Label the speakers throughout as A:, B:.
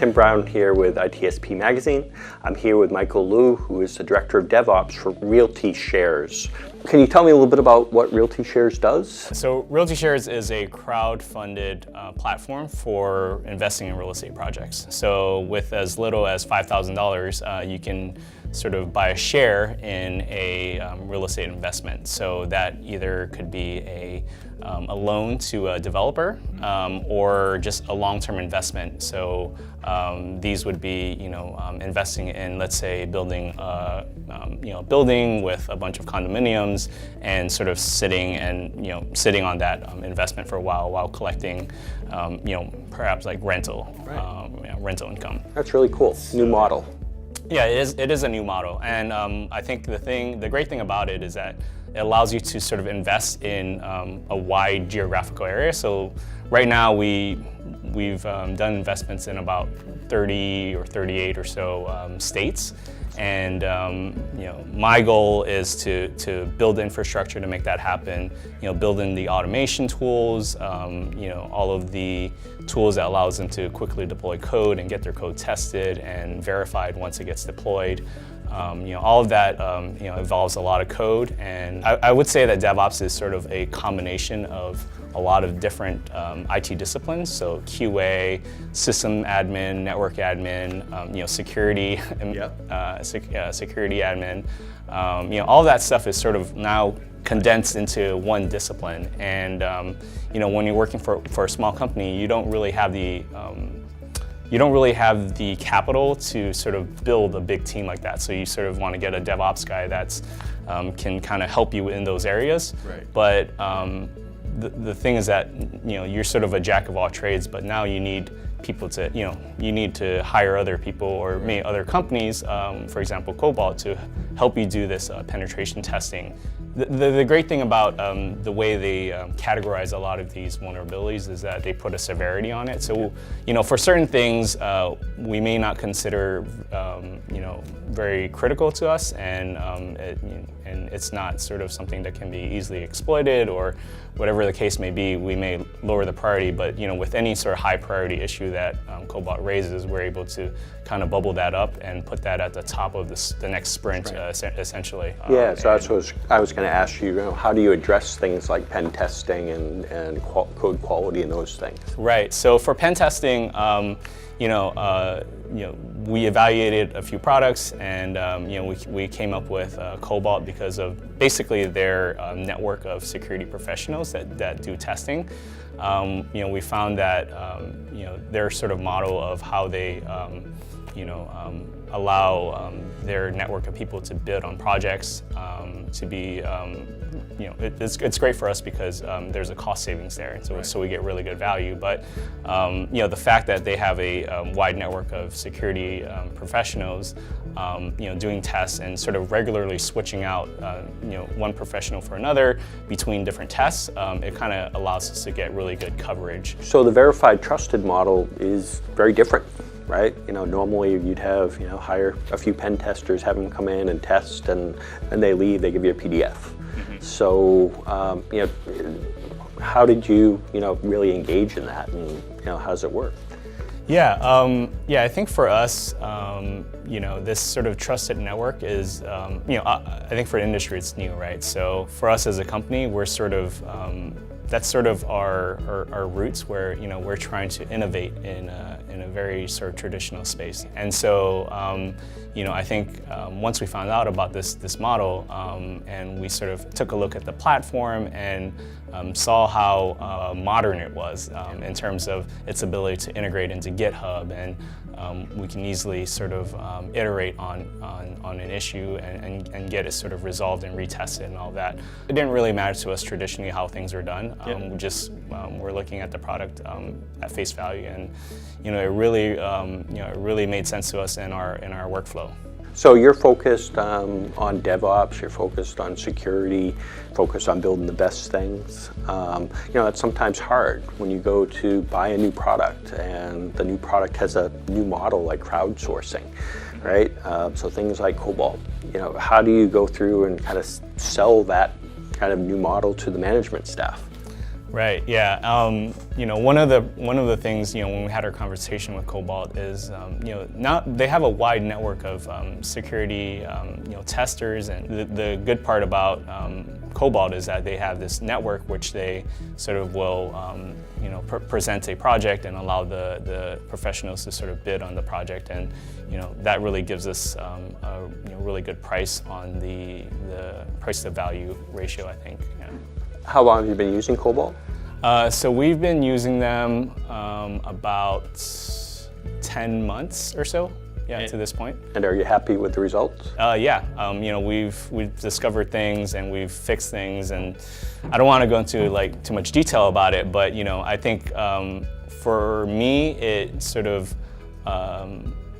A: Tim Brown here with ITSP Magazine. I'm here with Michael Liu, who is the Director of DevOps for RealtyShares. Can you tell me a little bit about what RealtyShares does?
B: So RealtyShares is a crowd-funded platform for investing in real estate projects. So with as little as $5,000, you can sort of buy a share in a real estate investment. So that either could be a loan to a developer or just a long-term investment. So these would be, investing in, let's say, building building with a bunch of condominiums and sort of sitting on that investment for a while collecting, perhaps like rental income.
A: That's really cool. New model.
B: Yeah, it is a new model, and I think the great thing about it is that it allows you to sort of invest in a wide geographical area. So right now we've done investments in about 30 or 38 or so states, and my goal is to build infrastructure to make that happen. Build in the automation tools, all of the tools that allows them to quickly deploy code and get their code tested and verified once it gets deployed. All of that involves a lot of code, and I would say that DevOps is sort of a combination of a lot of different IT disciplines. So QA, system admin, network admin, security, security admin. All of that stuff is sort of now condensed into one discipline. And when you're working for a small company, you don't really have the capital to sort of build a big team like that. So you sort of want to get a DevOps guy that's can kind of help you in those areas.
A: Right.
B: But the thing is that you're sort of a jack of all trades, but now you need people to you need to hire other people or maybe other companies, for example Cobalt, to help you do this penetration testing. The great thing about the way they categorize a lot of these vulnerabilities is that they put a severity on it. So, for certain things, we may not consider, very critical to us, and it's not sort of something that can be easily exploited, or whatever the case may be, we may lower the priority. But, with any sort of high priority issue that Cobalt raises, we're able to kind of bubble that up and put that at the top of the next sprint, essentially.
A: Yeah, so that's what I was going to ask you. How do you address things like pen testing and code quality and those things?
B: Right. So for pen testing, we evaluated a few products, and we came up with Cobalt because of basically their network of security professionals that do testing. We found that their sort of model of how they allow their network of people to bid on projects to be, it's great for us because there's a cost savings there, and so we get really good value. But the fact that they have a wide network of security professionals, doing tests and sort of regularly switching out, one professional for another between different tests, it kind of allows us to get really good coverage.
A: So the verified trusted model is very different, right? Normally you'd have, hire a few pen testers, have them come in and test, and then they leave, they give you a PDF. Mm-hmm. So, how did you, really engage in that, and, how does it work?
B: Yeah, I think for us, this sort of trusted network is, I think for the industry it's new, right? So for us as a company, we're sort of, that's sort of our roots, where we're trying to innovate in a very sort of traditional space. And so I think once we found out about this model, and we sort of took a look at the platform and saw how modern it was in terms of its ability to integrate into GitHub, and we can easily sort of iterate on an issue and get it sort of resolved and retested and all that. It didn't really matter to us traditionally how things are done. We're looking at the product at face value, and it really made sense to us in our workflow.
A: So you're focused on DevOps, you're focused on security, focused on building the best things. It's sometimes hard when you go to buy a new product and the new product has a new model like crowdsourcing, right? So things like Cobalt, how do you go through and kind of sell that kind of new model to the management staff?
B: Right. Yeah. One of the things when we had our conversation with Cobalt is now they have a wide network of security testers, and the good part about Cobalt is that they have this network which they sort of will present a project and allow the professionals to sort of bid on the project, and that really gives us a really good price on the price to value ratio, I think. Yeah.
A: How long have you been using Cobalt?
B: So we've been using them about 10 months or so, to this point.
A: And are you happy with the results?
B: Yeah, we've discovered things and we've fixed things, and I don't want to go into too much detail about it, but I think for me it sort of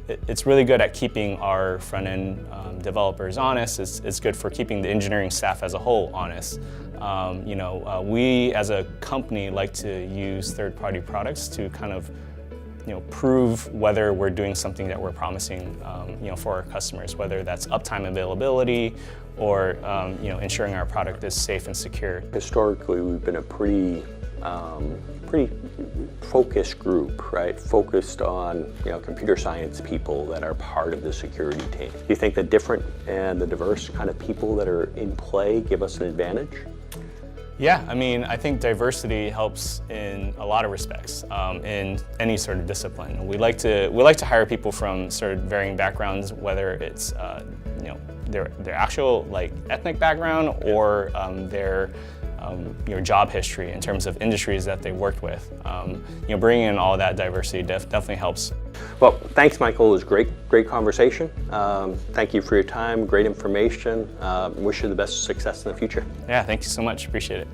B: it's really good at keeping our front-end developers honest. It's good for keeping the engineering staff as a whole honest. We as a company like to use third-party products to kind of prove whether we're doing something that we're promising for our customers, whether that's uptime availability or ensuring our product is safe and secure.
A: Historically, we've been a pretty focused group, right? Focused on computer science people that are part of the security team. Do you think the different and the diverse kind of people that are in play give us an advantage?
B: Yeah, I think diversity helps in a lot of respects in any sort of discipline. We like to hire people from sort of varying backgrounds, whether it's their actual ethnic background or their job history in terms of industries that they worked with. Bringing in all that diversity definitely helps.
A: Well, thanks, Michael. It was great conversation. Thank you for your time, great information. Wish you the best success in the future.
B: Yeah, thank you so much. Appreciate it.